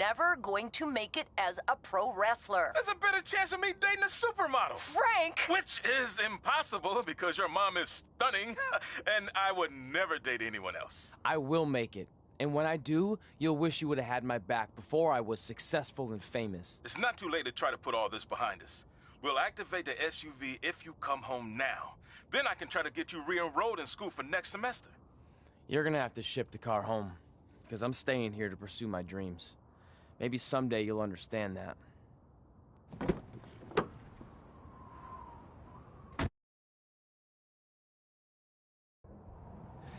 never going to make it as a pro wrestler. There's a better chance of me dating a supermodel. Frank! Which is impossible because your mom is stunning, and I would never date anyone else. I will make it. And when I do, you'll wish you would have had my back before I was successful and famous. It's not too late to try to put all this behind us. We'll activate the SUV if you come home now. Then I can try to get you re-enrolled in school for next semester. You're gonna have to ship the car home, because I'm staying here to pursue my dreams. Maybe someday you'll understand that.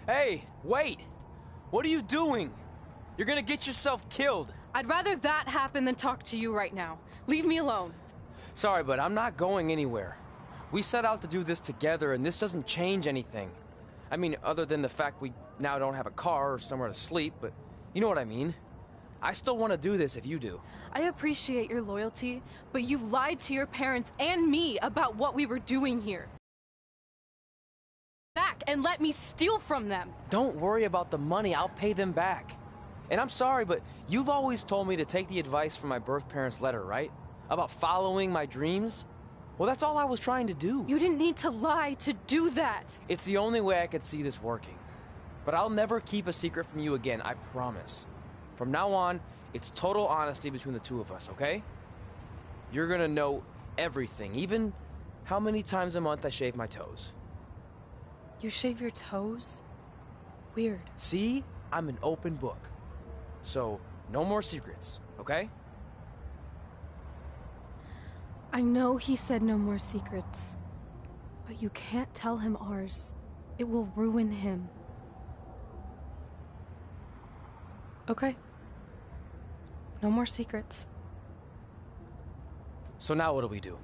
Hey, wait! What are you doing? You're gonna get yourself killed. I'd rather that happen than talk to you right now. Leave me alone. Sorry, but I'm not going anywhere. We set out to do this together, and this doesn't change anything. I mean, other than the fact we now don't have a car or somewhere to sleep, but you know what I mean. I still want to do this if you do. I appreciate your loyalty, but you lied to your parents and me about what we were doing here. Back and let me steal from them. Don't worry about the money, I'll pay them back. And I'm sorry, but you've always told me to take the advice from my birth parents' letter, right? About following my dreams? Well, that's all I was trying to do. You didn't need to lie to do that. It's the only way I could see this working. But I'll never keep a secret from you again, I promise. From now on, it's total honesty between the two of us, okay? You're gonna know everything, even how many times a month I shave my toes. You shave your toes? Weird. See? I'm an open book. So, no more secrets, okay? I know he said no more secrets, but you can't tell him ours. It will ruin him. Okay. No more secrets. So now what do we do?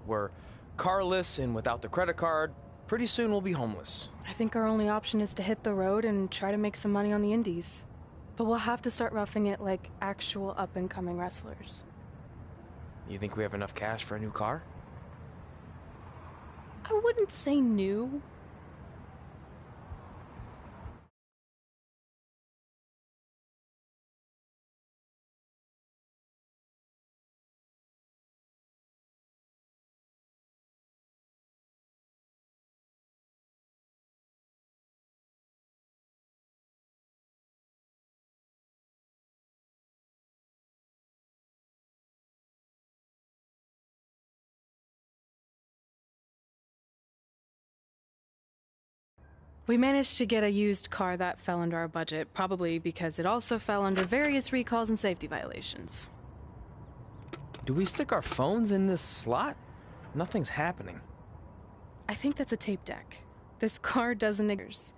We're carless and without the credit card. Pretty soon we'll be homeless. I think our only option is to hit the road and try to make some money on the indies. But we'll have to start roughing it like actual up-and-coming wrestlers. You think we have enough cash for a new car? I wouldn't say new. We managed to get a used car that fell under our budget, probably because it also fell under various recalls and safety violations. Do we stick our phones in this slot? Nothing's happening. I think that's a tape deck. This car doesn't exist.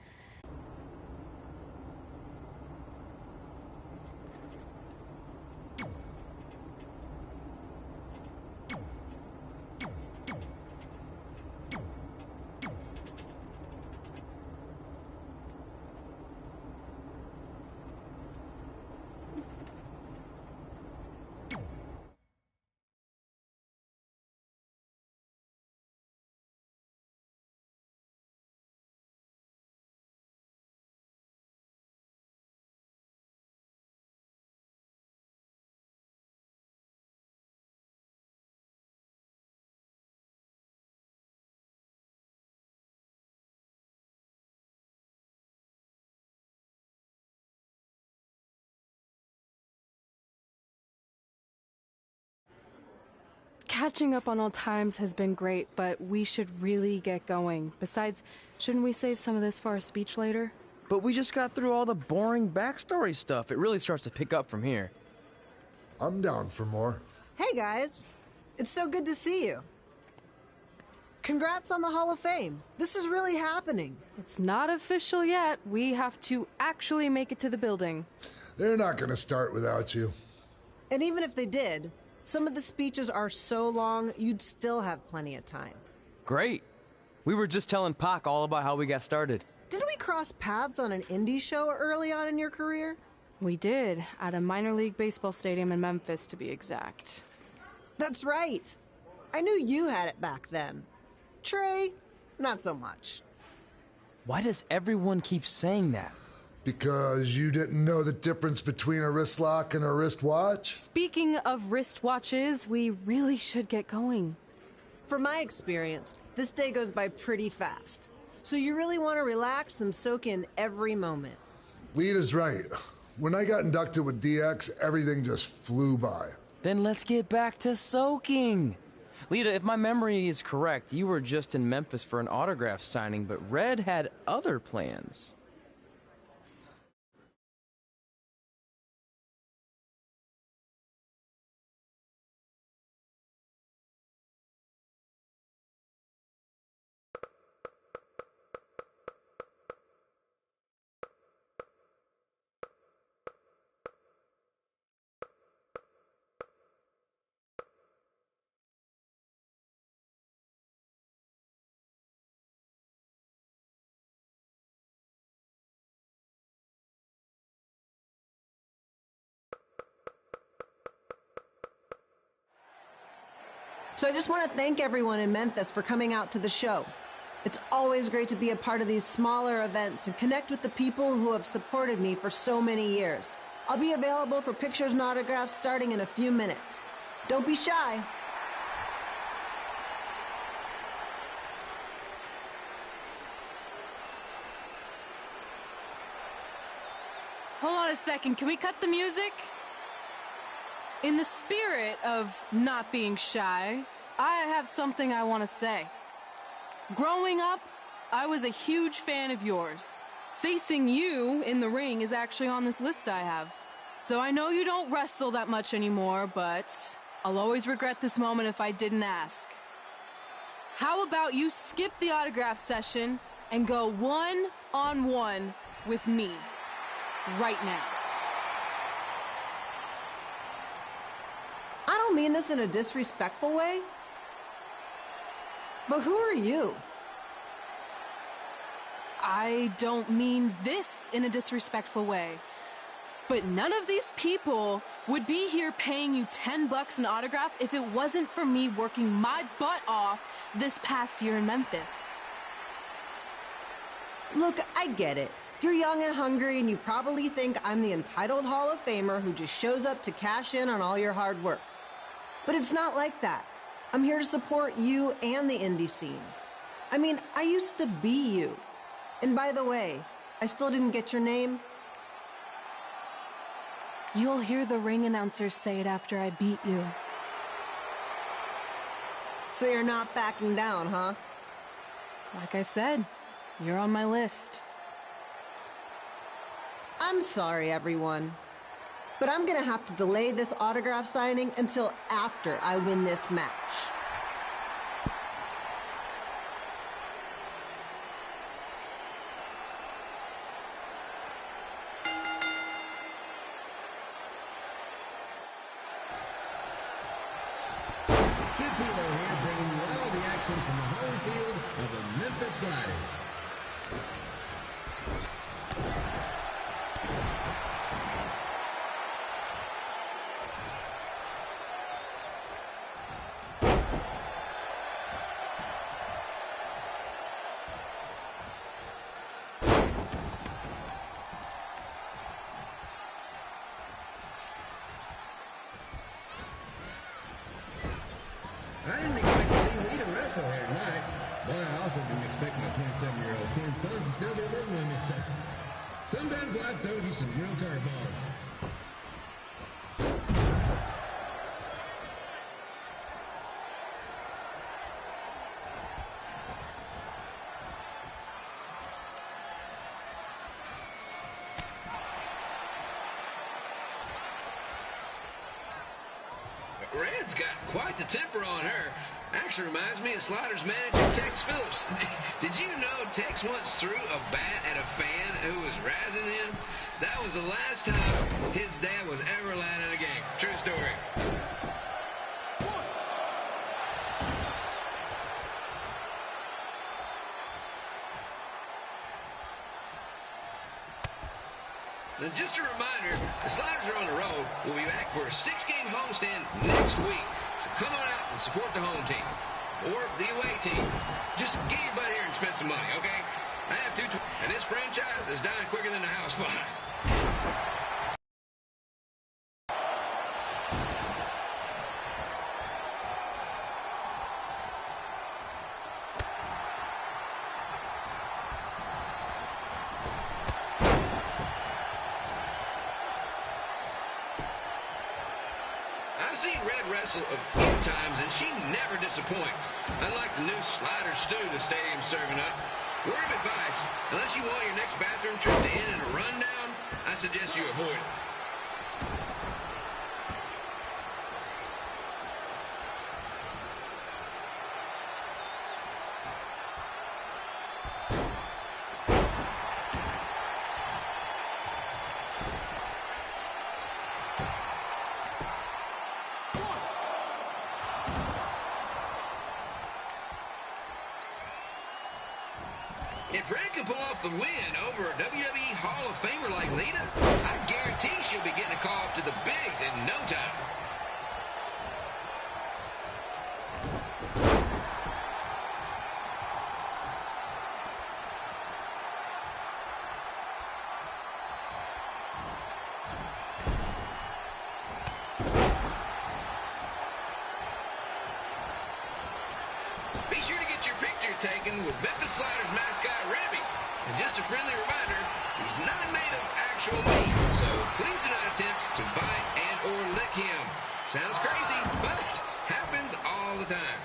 Catching up on old times has been great, but we should really get going. Besides, shouldn't we save some of this for our speech later? But we just got through all the boring backstory stuff. It really starts to pick up from here. I'm down for more. Hey guys, it's so good to see you. Congrats on the Hall of Fame. This is really happening. It's not official yet. We have to actually make it to the building. They're not going to start without you. And even if they did, some of the speeches are so long, you'd still have plenty of time. Great. We were just telling Pac all about how we got started. Didn't we cross paths on an indie show early on in your career? We did, at a minor league baseball stadium in Memphis, to be exact. That's right. I knew you had it back then. Trey, not so much. Why does everyone keep saying that? Because you didn't know the difference between a wrist lock and a wristwatch? Speaking of wristwatches, we really should get going. From my experience, this day goes by pretty fast. So you really want to relax and soak in every moment. Lita's right. When I got inducted with DX, everything just flew by. Then let's get back to soaking. Lita, if my memory is correct, you were just in Memphis for an autograph signing, but Red had other plans. So I just want to thank everyone in Memphis for coming out to the show. It's always great to be a part of these smaller events and connect with the people who have supported me for so many years. I'll be available for pictures and autographs starting in a few minutes. Don't be shy. Hold on a second, can we cut the music? In the spirit of not being shy, I have something I want to say. Growing up, I was a huge fan of yours. Facing you in the ring is actually on this list I have. So I know you don't wrestle that much anymore, but I'll always regret this moment if I didn't ask. How about you skip the autograph session and go one-on-one with me right now? I don't mean this in a disrespectful way, but who are you? I don't mean this in a disrespectful way, but none of these people would be here paying you $10 an autograph if it wasn't for me working my butt off this past year in Memphis. Look, I get it. You're young and hungry, and you probably think I'm the entitled Hall of Famer who just shows up to cash in on all your hard work. But it's not like that. I'm here to support you and the indie scene. I mean, I used to be you. And by the way, I still didn't get your name. You'll hear the ring announcer say it after I beat you. So you're not backing down, huh? Like I said, you're on my list. I'm sorry, everyone. But I'm gonna have to delay this autograph signing until after I win this match. Kid Pilo here, bringing you all the action from the home field of the Memphis Sliders. I didn't expect to see Lita wrestle here tonight, but I also didn't expect my 27-year-old twin sons to still be living with me, so sometimes life throws you some real curveballs. Red's got quite the temper on her. Actually reminds me of Sliders manager Tex Phillips. Did you know Tex once threw a bat at a fan who was razzing him? That was the last time his dad was ever allowed in a game. True story. And just a reminder, the Sliders are on the road. We'll be back for a 6-game homestand next week. So come on out and support the home team. Or the away team. Just get your butt here and spend some money, okay? I have two, and this franchise is dying quicker than the house fire. I've seen Red wrestle a few times, and she never disappoints. Unlike the new slider stew the stadium's serving up. Word of advice, unless you want your next bathroom trip to end in a rundown, I suggest you avoid it. If Red can pull off the win over a WWE Hall of Famer like Lita, I guarantee she'll be getting a call up to the bigs in no time. Be sure to get your picture taken with Memphis Sliders mascot Rebby. And just a friendly reminder, he's not made of actual meat, so please do not attempt to bite and or lick him. Sounds crazy, but happens all the time.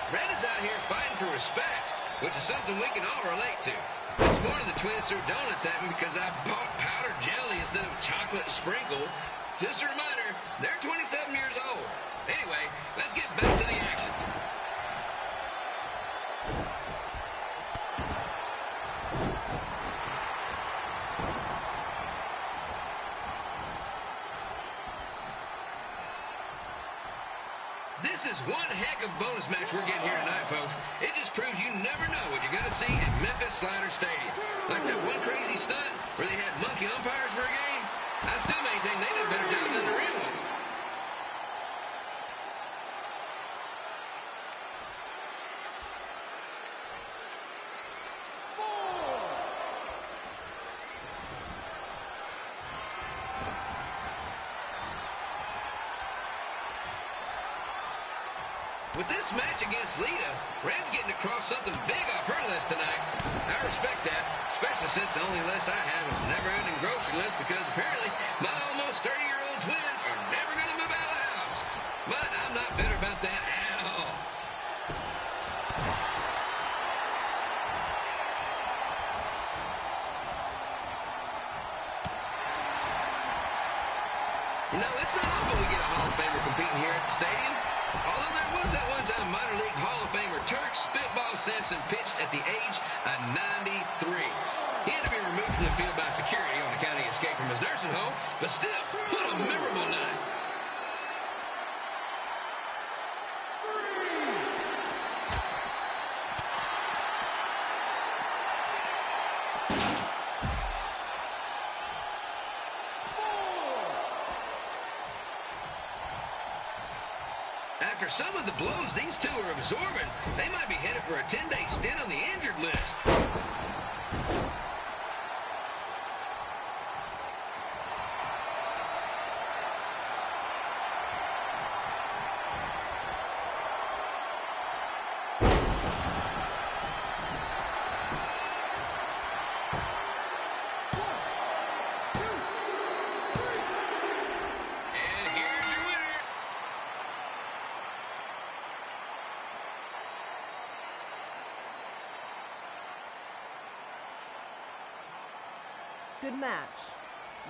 Red is out here fighting for respect, which is something we can all relate to. This morning the twins threw donuts at me because I bought powdered jelly instead of chocolate sprinkle. Just a reminder, they're 27 years old. Anyway, let's get back to the action. This is one heck of a bonus match we're getting here tonight, folks. It just proves you never know what you're going to see at Memphis Slider Stadium. Like that one crazy stunt where they had monkey umpires for a game. I still maintain they did a better job than the real ones. With this match against Lita, Red's getting across something big off her list tonight. I respect that, especially since the only list I have is a never-ending grocery list because apparently my almost 30-year-old twins are never going to move out of the house. But I'm not bitter about that at all. You know, it's not often we get a Hall of Famer competing here at the stadium. Although there was that one-time minor league Hall of Famer Turk Spitball Simpson pitched at the age of 93. He had to be removed from the field by security on account of escape from his nursing home, but still, what a memorable night. After some of the blows these two are absorbing, they might be headed for a 10-day stint on the injured list. Good match,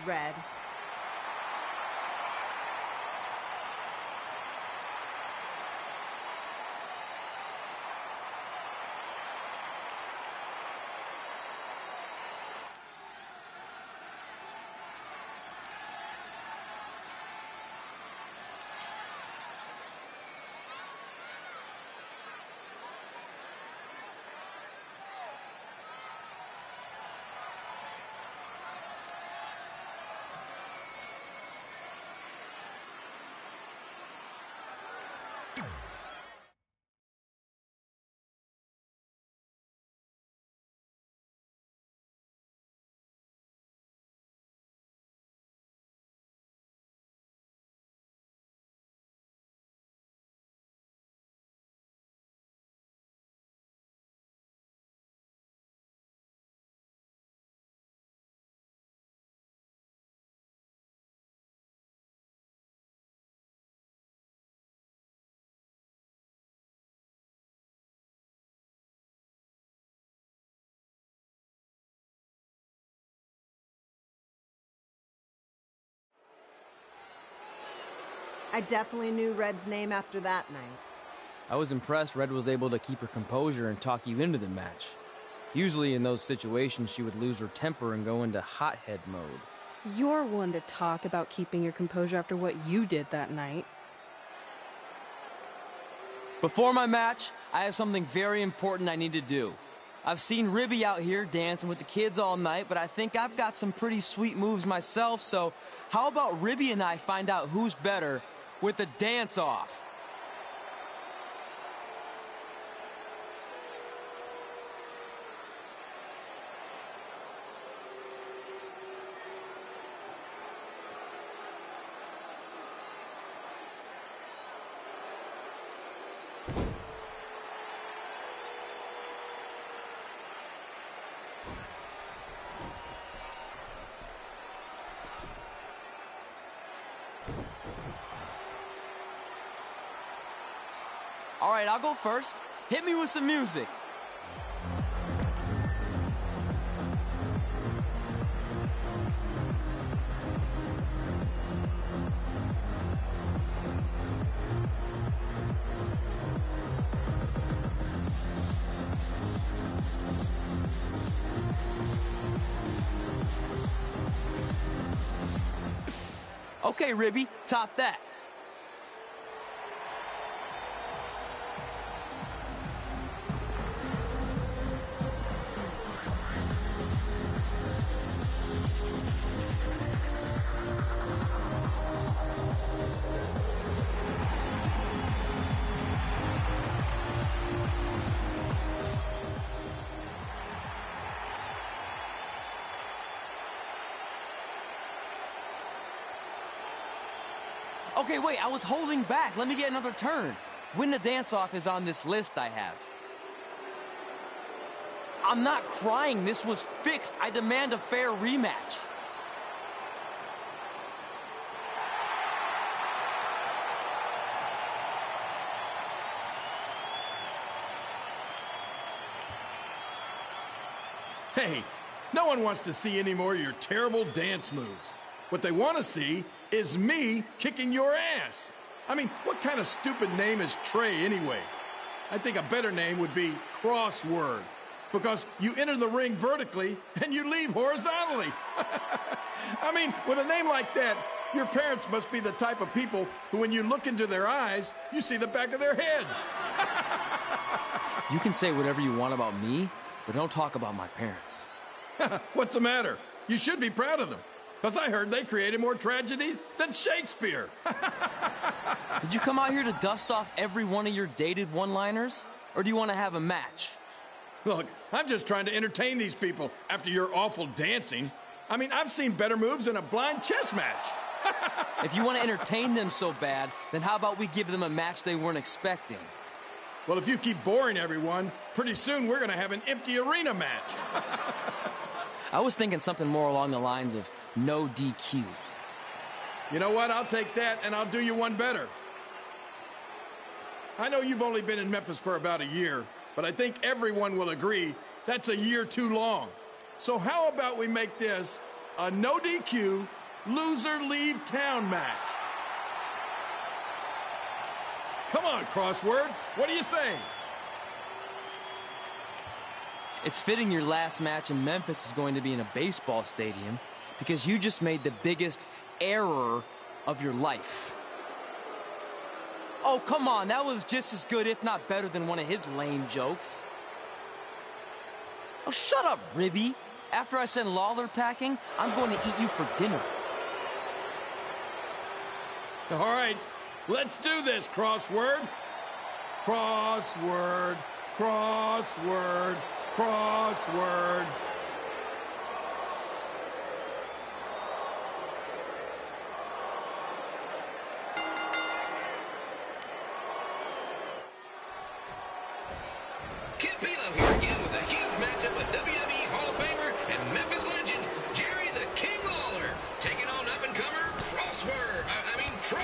Red. I definitely knew Red's name after that night. I was impressed Red was able to keep her composure and talk you into the match. Usually in those situations, she would lose her temper and go into hothead mode. You're one to talk about keeping your composure after what you did that night. Before my match, I have something very important I need to do. I've seen Ribby out here dancing with the kids all night, but I think I've got some pretty sweet moves myself, so how about Ribby and I find out who's better with the dance-off? All right, I'll go first. Hit me with some music. Okay, Ribby, top that. Okay, wait, I was holding back. Let me get another turn. Win the dance-off is on this list I have. I'm not crying. This was fixed. I demand a fair rematch. Hey, no one wants to see any more of your terrible dance moves. What they want to see is me kicking your ass. I mean, what kind of stupid name is Trey anyway? I think a better name would be Crossword, because you enter the ring vertically and you leave horizontally. I mean, with a name like that, your parents must be the type of people who, when you look into their eyes, you see the back of their heads. You can say whatever you want about me, but don't talk about my parents. What's the matter? You should be proud of them. Because I heard they created more tragedies than Shakespeare. Did you come out here to dust off every one of your dated one-liners? Or do you want to have a match? Look, I'm just trying to entertain these people after your awful dancing. I mean, I've seen better moves in a blind chess match. If you want to entertain them so bad, then how about we give them a match they weren't expecting? Well, if you keep boring everyone, pretty soon we're going to have an empty arena match. I was thinking something more along the lines of no DQ. You know what? I'll take that, and I'll do you one better. I know you've only been in Memphis for about a year, but I think everyone will agree that's a year too long. So how about we make this a no DQ, loser leave town match? Come on, Crossword. What do you say? It's fitting your last match in Memphis is going to be in a baseball stadium because you just made the biggest error of your life. Oh, come on. That was just as good, if not better, than one of his lame jokes. Oh, shut up, Ribby. After I send Lawler packing, I'm going to eat you for dinner. All right, let's do this, Crossword. Crossword, crossword, crossword. Kid Pilo here again with a huge matchup with WWE Hall of Famer and Memphis legend Jerry the King Lawler taking on up-and-comer Crossword. I mean Trey.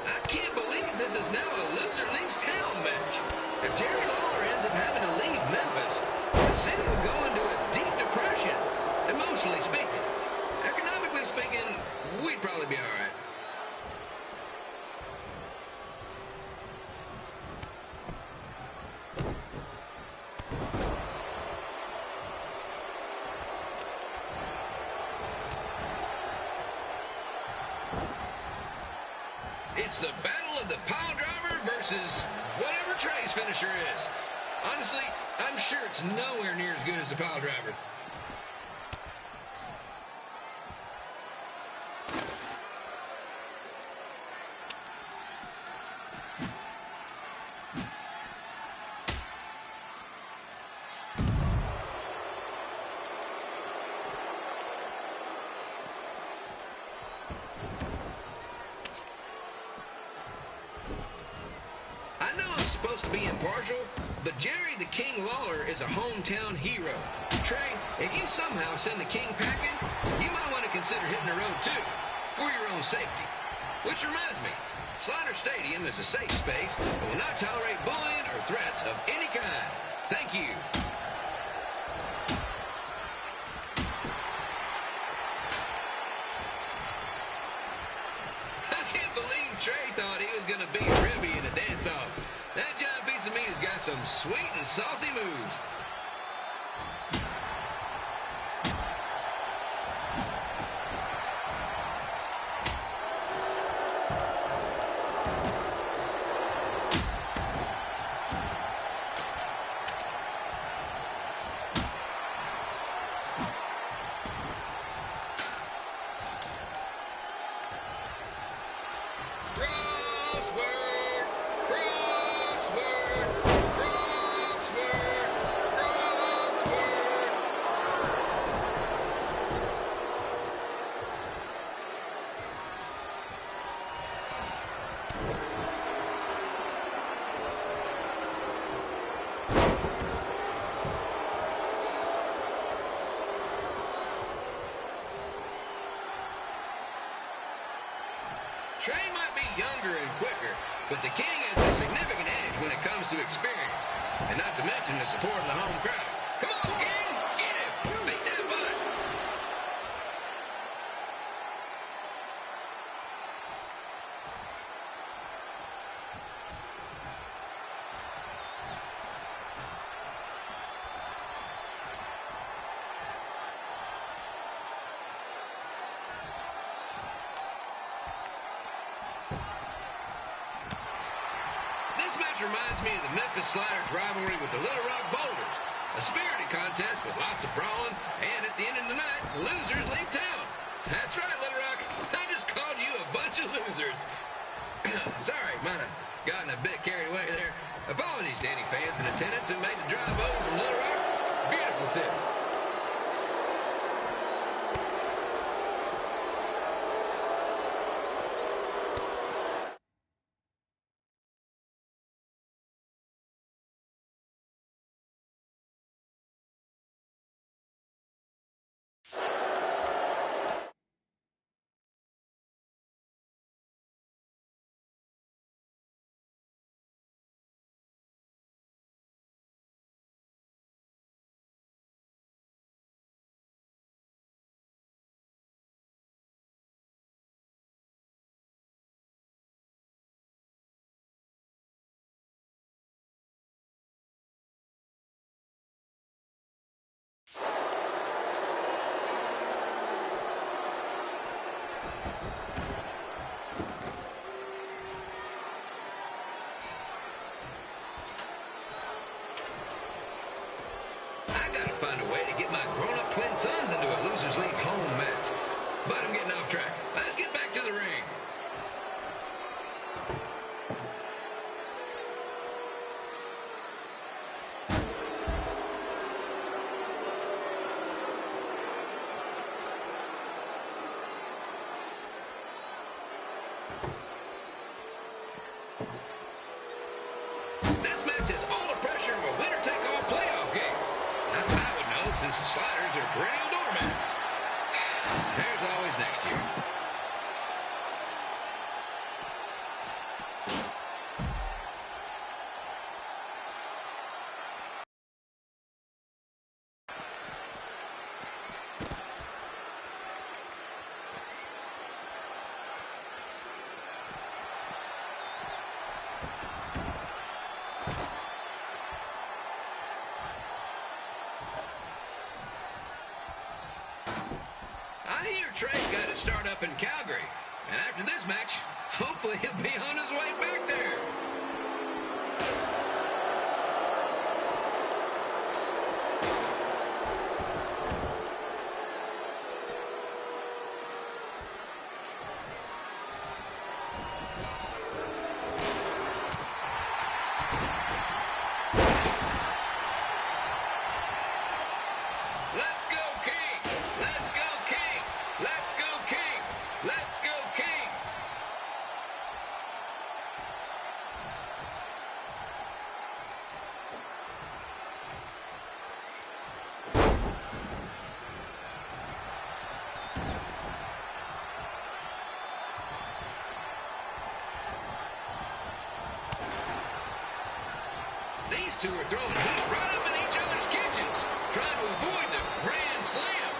I can't believe this is now a loser leaves town match. If Jerry Lawler ends up having to leave Memphis, the city will go into a deep depression, emotionally speaking. Economically speaking, we'd probably be all right. It's the battle of the pile driver versus whatever Trey's finisher is. Honestly, I'm sure it's nowhere near as good as the pile driver. Supposed to be impartial, but Jerry the King Lawler is a hometown hero. Trey, if you somehow send the King packing, you might want to consider hitting the road too, for your own safety. Which reminds me, Slaughter Stadium is a safe space and will not tolerate bullying or threats of any kind. Thank you. I can't believe Trey thought he was going to beat Ribby in a dance-off. That giant piece of meat has got some sweet and saucy moves. Trey might be younger and quicker, but the King has a significant edge when it comes to experience, and not to mention the support of the home crowd. Come on, King! Get him! Beat that butt! This match reminds me of the Memphis Sliders rivalry with the Little Rock Boulders. A spirited contest with lots of brawling, and at the end of the night, the losers leave town. That's right, Little Rock. I just called you a bunch of losers. Sorry, might have gotten a bit carried away there. Apologies to any fans in attendance who made the drive over from Little Rock. Beautiful city. Find a way to get my grown-up twin sons into a Losers League home match. But I'm getting off track. Let's get back to the ring. This match has all the pressure of a winner-take-all playoff game. Not that I would know, since the Sliders are perennial doormats. There's always next year. I hear Trey got to start up in Calgary. And after this match, hopefully he'll be on his way back there. Let's go, King! Let's go, King! Let's go, King! Let's go, King! These two are throwing heat right up in each other's kitchens, trying to avoid the Grand Slam.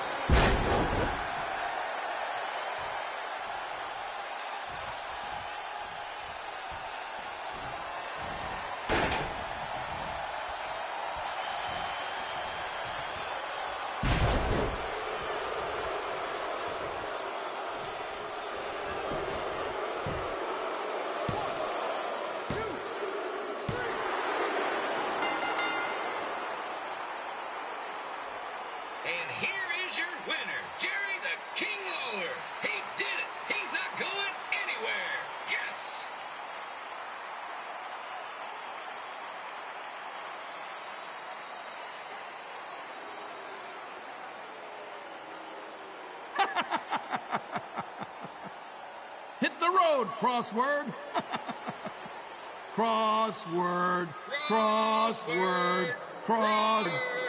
And here is your winner, Jerry the King Lawler. He did it. He's not going anywhere. Yes. Hit the road, crossword. Crossword, crossword, cross. Crossword.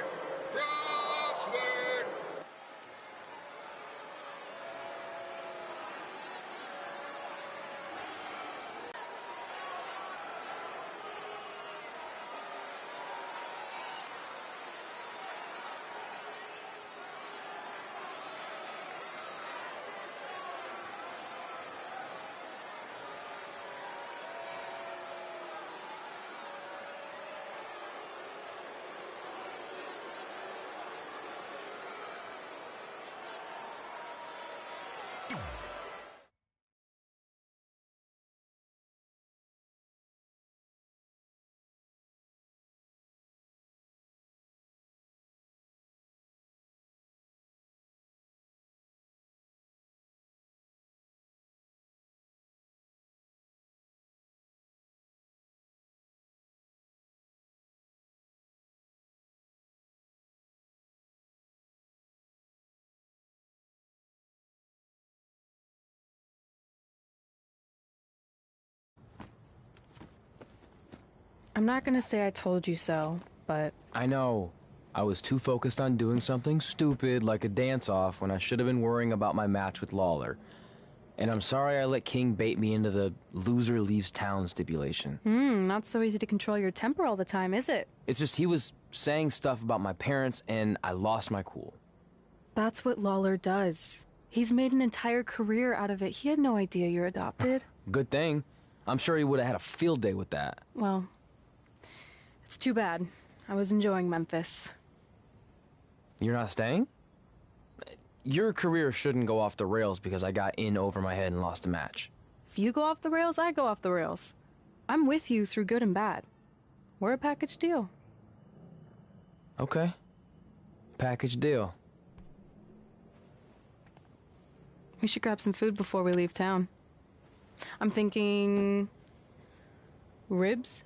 I'm not gonna say I told you so, but I know. I was too focused on doing something stupid like a dance-off when I should have been worrying about my match with Lawler. And I'm sorry I let King bait me into the loser leaves town stipulation. not so easy to control your temper all the time, is it? It's just he was saying stuff about my parents and I lost my cool. That's what Lawler does. He's made an entire career out of it. He had no idea you're adopted. Good thing. I'm sure he would have had a field day with that. Well, it's too bad. I was enjoying Memphis. You're not staying? Your career shouldn't go off the rails because I got in over my head and lost a match. If you go off the rails, I go off the rails. I'm with you through good and bad. We're a package deal. Okay. Package deal. We should grab some food before we leave town. I'm thinking... ribs?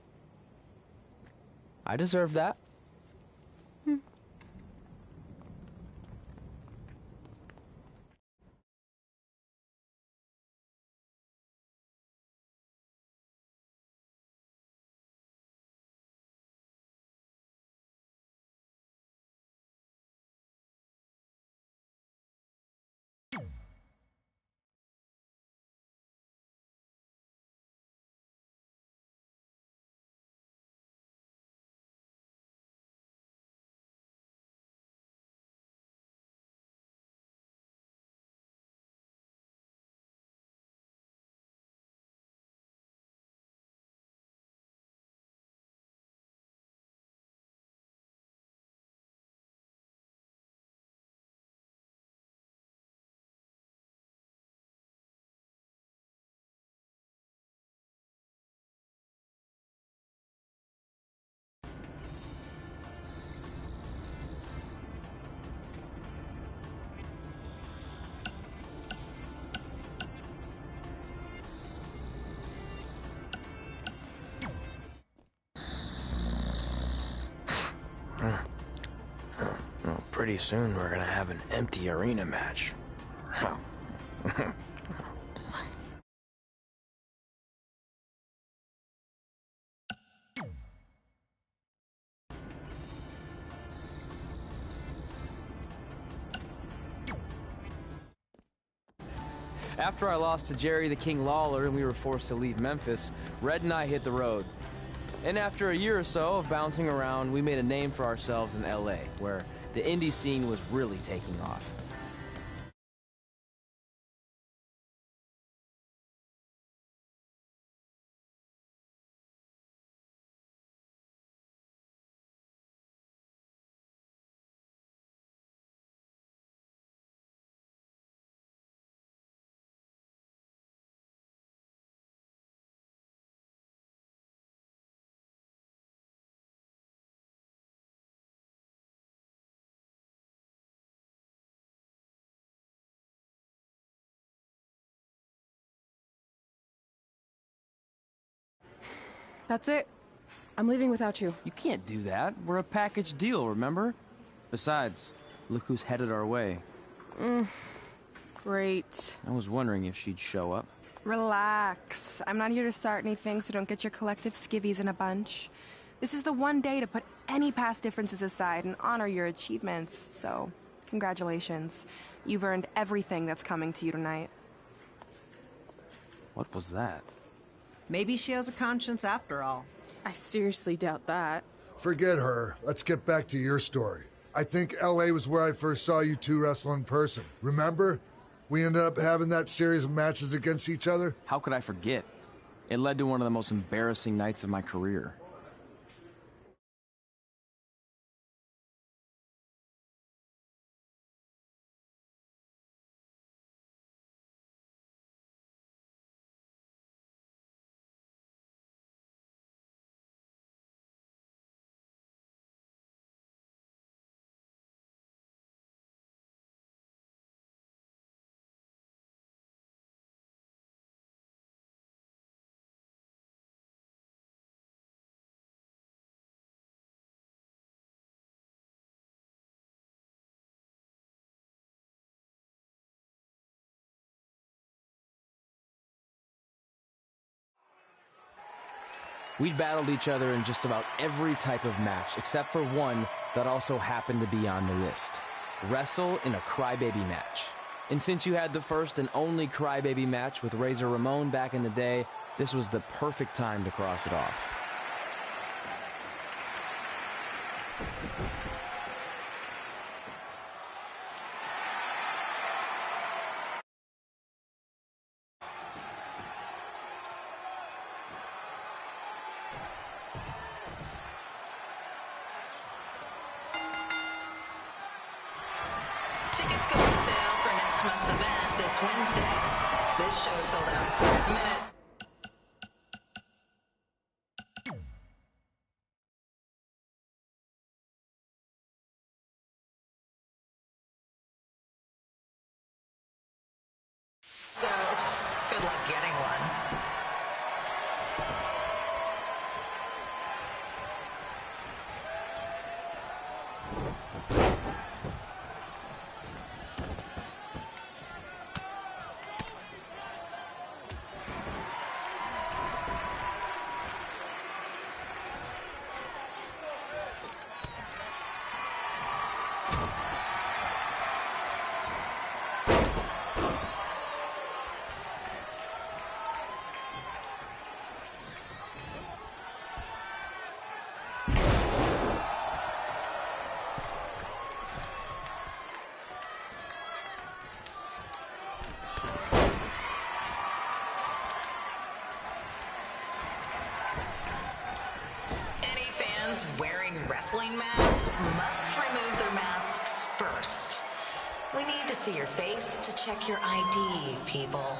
I deserve that. Pretty soon we're gonna have an empty arena match. After I lost to Jerry the King Lawler and we were forced to leave Memphis, Red and I hit the road. And after a year or so of bouncing around, we made a name for ourselves in LA, where the indie scene was really taking off. That's it. I'm leaving without you. You can't do that. We're a package deal, remember? Besides, look who's headed our way. Great. I was wondering if she'd show up. Relax. I'm not here to start anything, so don't get your collective skivvies in a bunch. This is the one day to put any past differences aside and honor your achievements, so congratulations. You've earned everything that's coming to you tonight. What was that? Maybe she has a conscience after all. I seriously doubt that. Forget her. Let's get back to your story. I think L.A. was where I first saw you two wrestle in person. Remember? We ended up having that series of matches against each other. How could I forget? It led to one of the most embarrassing nights of my career. We'd battled each other in just about every type of match, except for one that also happened to be on the list. Wrestle in a crybaby match. And since you had the first and only crybaby match with Razor Ramon back in the day, this was the perfect time to cross it off. Tickets go on sale for next month's event this Wednesday. This show sold out in 5 minutes. So, good luck getting one. Wearing wrestling masks must remove their masks first. We need to see your face to check your ID, people.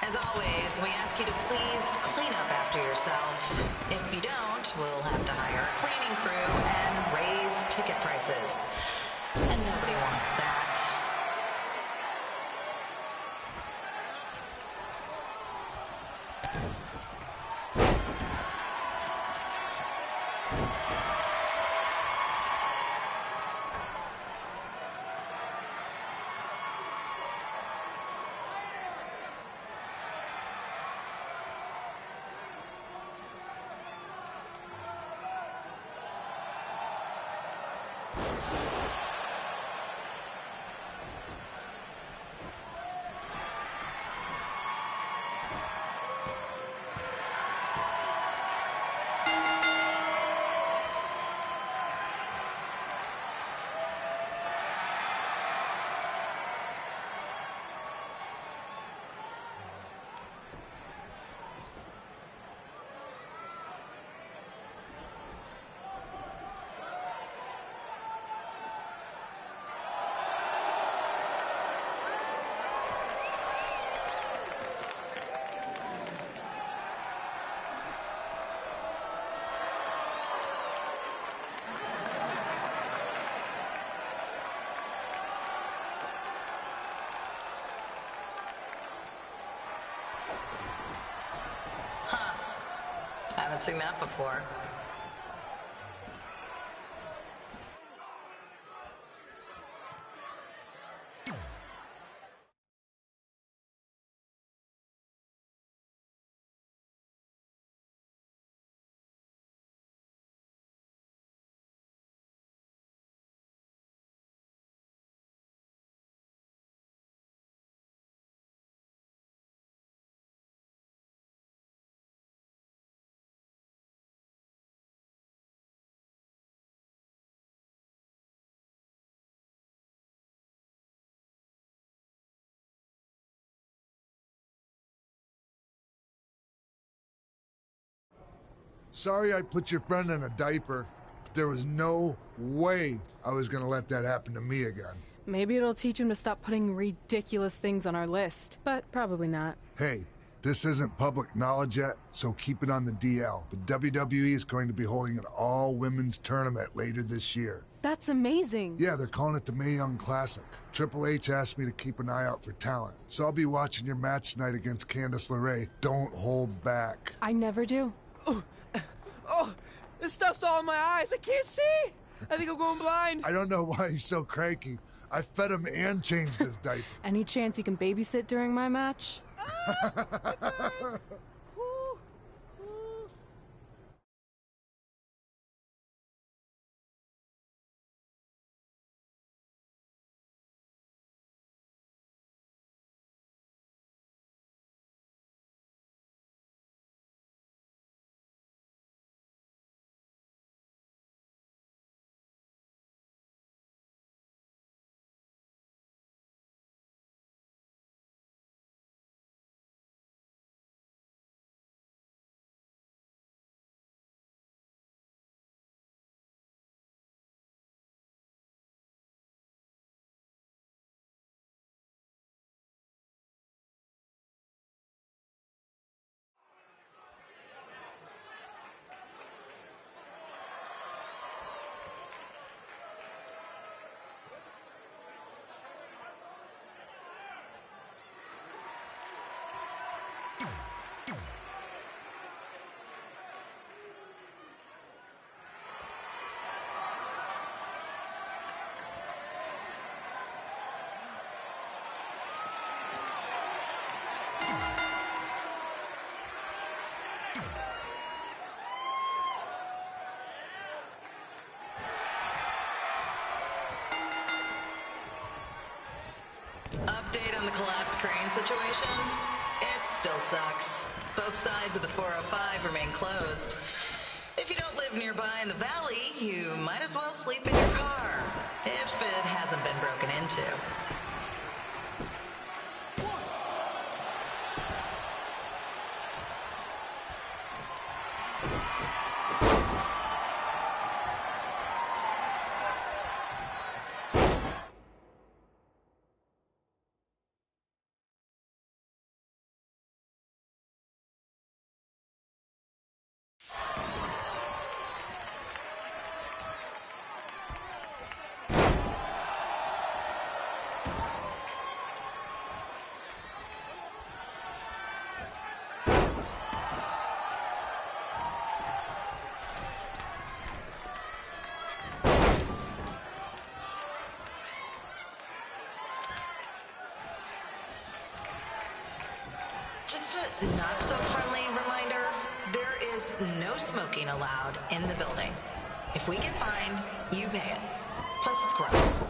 As always, we ask you to please clean up after yourself. If you don't, we'll have to hire a cleaning crew and raise ticket prices. And nobody wants that. Haven't seen that before. Sorry I put your friend in a diaper, but there was no way I was gonna let that happen to me again. Maybe it'll teach him to stop putting ridiculous things on our list, but probably not. Hey, this isn't public knowledge yet, so keep it on the DL. But WWE is going to be holding an all-women's tournament later this year. That's amazing. Yeah, they're calling it the Mae Young Classic. Triple H asked me to keep an eye out for talent, so I'll be watching your match tonight against Candice LeRae. Don't hold back. I never do. Oh, this stuff's all in my eyes. I can't see. I think I'm going blind. I don't know why he's so cranky. I fed him and changed his diaper. Any chance you can babysit during my match? Update on the collapsed crane situation? It still sucks. Both sides of the 405 remain closed. If you don't live nearby in the valley, you might as well sleep in your car, if it hasn't been broken into. not so friendly reminder, there is no smoking allowed in the building. If we get fined, you pay it. Plus, it's gross.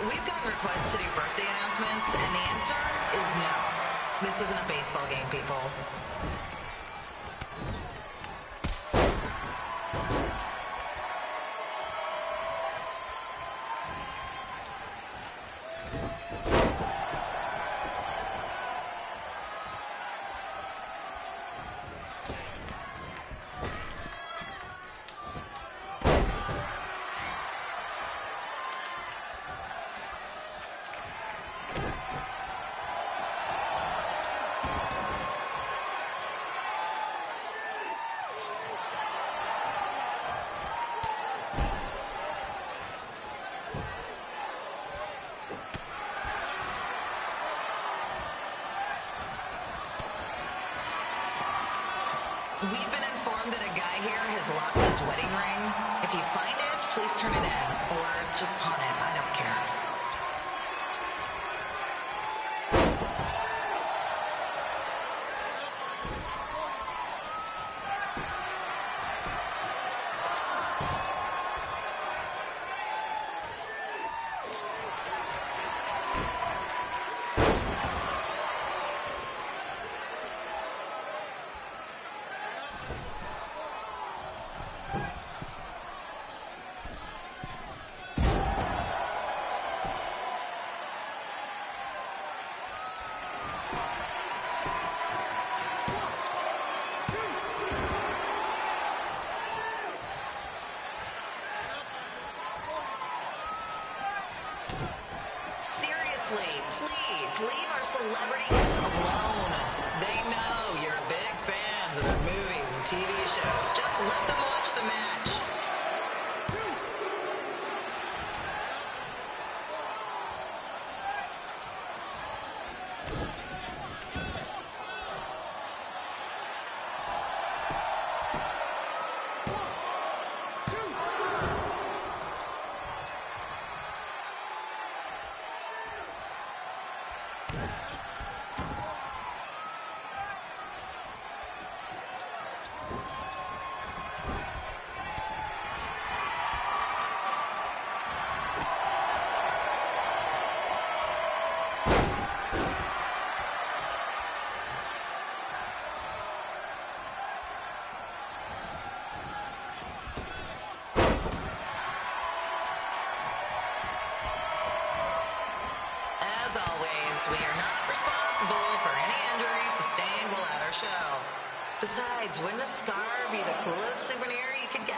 We've gotten requests to do birthday announcements, and the answer is no. This isn't a baseball game, people. We've been informed that a guy here has lost his wedding ring. If you find it, please turn it in, or just pawn it. I don't care. Please leave our celebrity guests alone. They know you're big fans of their movies and TV shows. Just let them watch the match. As always, we are not responsible for any injuries sustained while at our show. Besides, wouldn't a scar be the coolest souvenir you could get?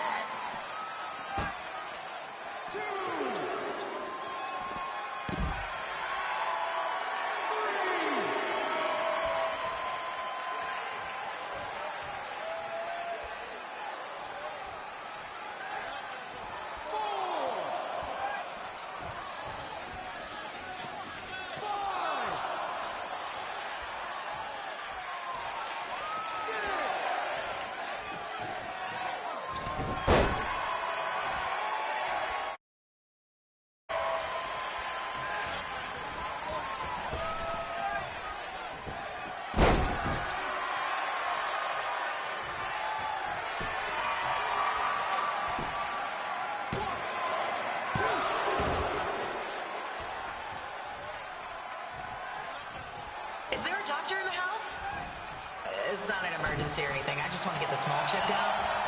Is there a doctor in the house? It's not an emergency or anything. I just want to get this mole checked out.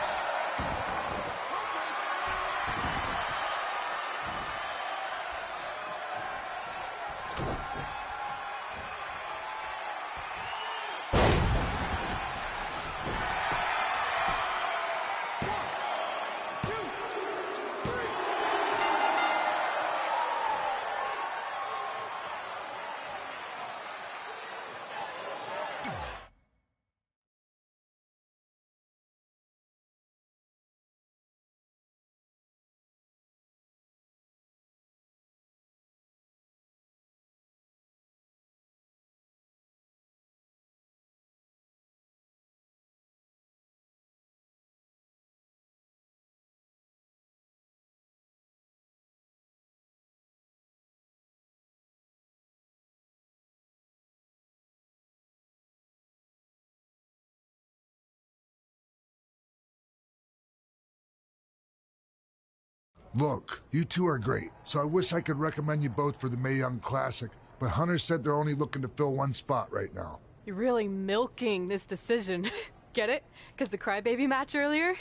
Look, you two are great, so I wish I could recommend you both for the Mae Young Classic, but Hunter said they're only looking to fill one spot right now. You're really milking this decision. Get it? Because the crybaby match earlier?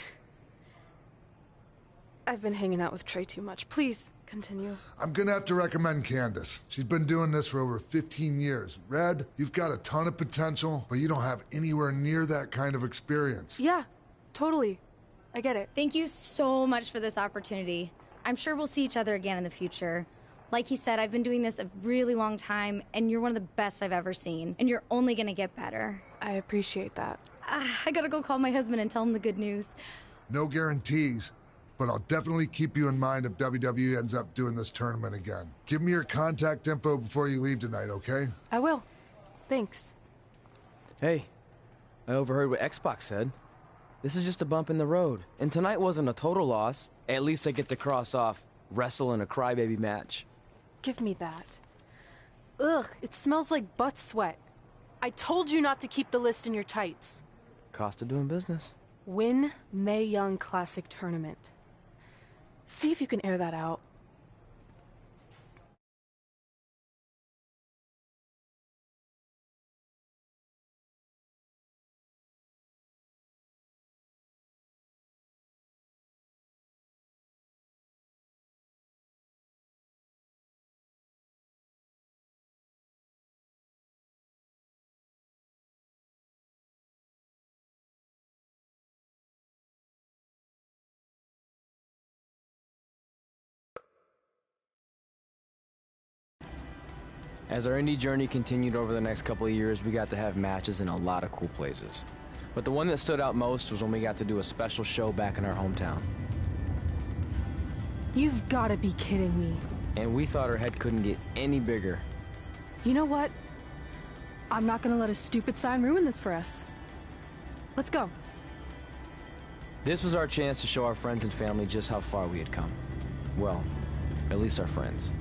I've been hanging out with Trey too much. Please, continue. I'm gonna have to recommend Candace. She's been doing this for over 15 years. Red, you've got a ton of potential, but you don't have anywhere near that kind of experience. Yeah, totally. I get it. Thank you so much for this opportunity. I'm sure we'll see each other again in the future. Like he said, I've been doing this a really long time, and you're one of the best I've ever seen. And you're only gonna get better. I appreciate that. I gotta go call my husband and tell him the good news. No guarantees, but I'll definitely keep you in mind if WWE ends up doing this tournament again. Give me your contact info before you leave tonight, okay? I will. Thanks. Hey, I overheard what Xbox said. This is just a bump in the road. And tonight wasn't a total loss. At least I get to cross off wrestle in a crybaby match. Give me that. Ugh, it smells like butt sweat. I told you not to keep the list in your tights. Cost of doing business. Win Mae Young Classic Tournament. See if you can air that out. As our indie journey continued over the next couple of years, we got to have matches in a lot of cool places. But the one that stood out most was when we got to do a special show back in our hometown. You've got to be kidding me. And we thought our head couldn't get any bigger. You know what? I'm not going to let a stupid sign ruin this for us. Let's go. This was our chance to show our friends and family just how far we had come. Well, at least our friends.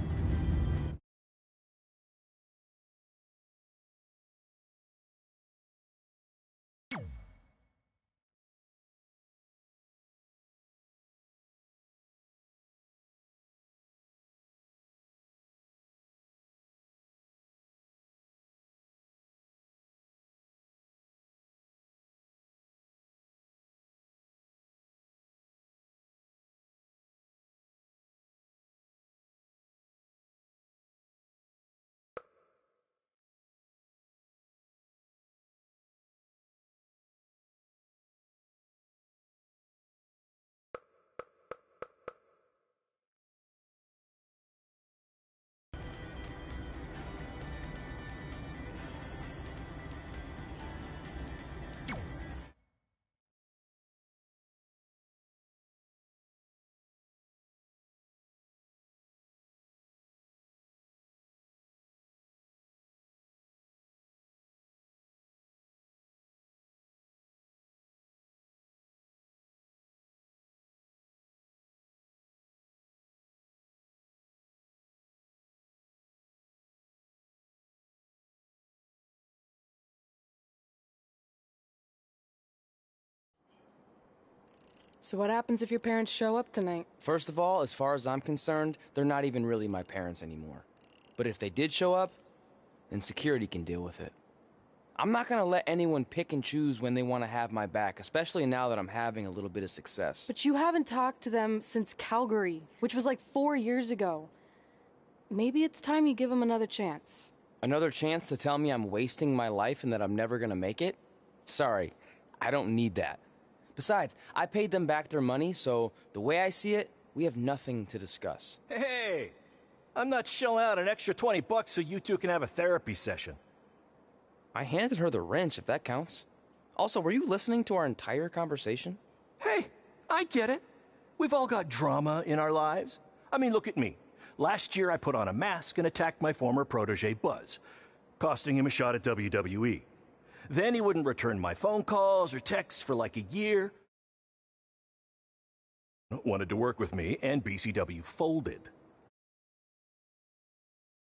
So what happens if your parents show up tonight? First of all, as far as I'm concerned, they're not even really my parents anymore. But if they did show up, then security can deal with it. I'm not gonna let anyone pick and choose when they want to have my back, especially now that I'm having a little bit of success. But you haven't talked to them since Calgary, which was like 4 years ago. Maybe it's time you give them another chance. Another chance to tell me I'm wasting my life and that I'm never gonna make it? Sorry, I don't need that. Besides, I paid them back their money, so the way I see it, we have nothing to discuss. Hey, I'm not shelling out an extra $20 so you two can have a therapy session. I handed her the wrench, if that counts. Also, were you listening to our entire conversation? Hey, I get it. We've all got drama in our lives. I mean, look at me. Last year, I put on a mask and attacked my former protege, Buzz, costing him a shot at WWE. Then he wouldn't return my phone calls or texts for like a year. Wanted to work with me, and BCW folded.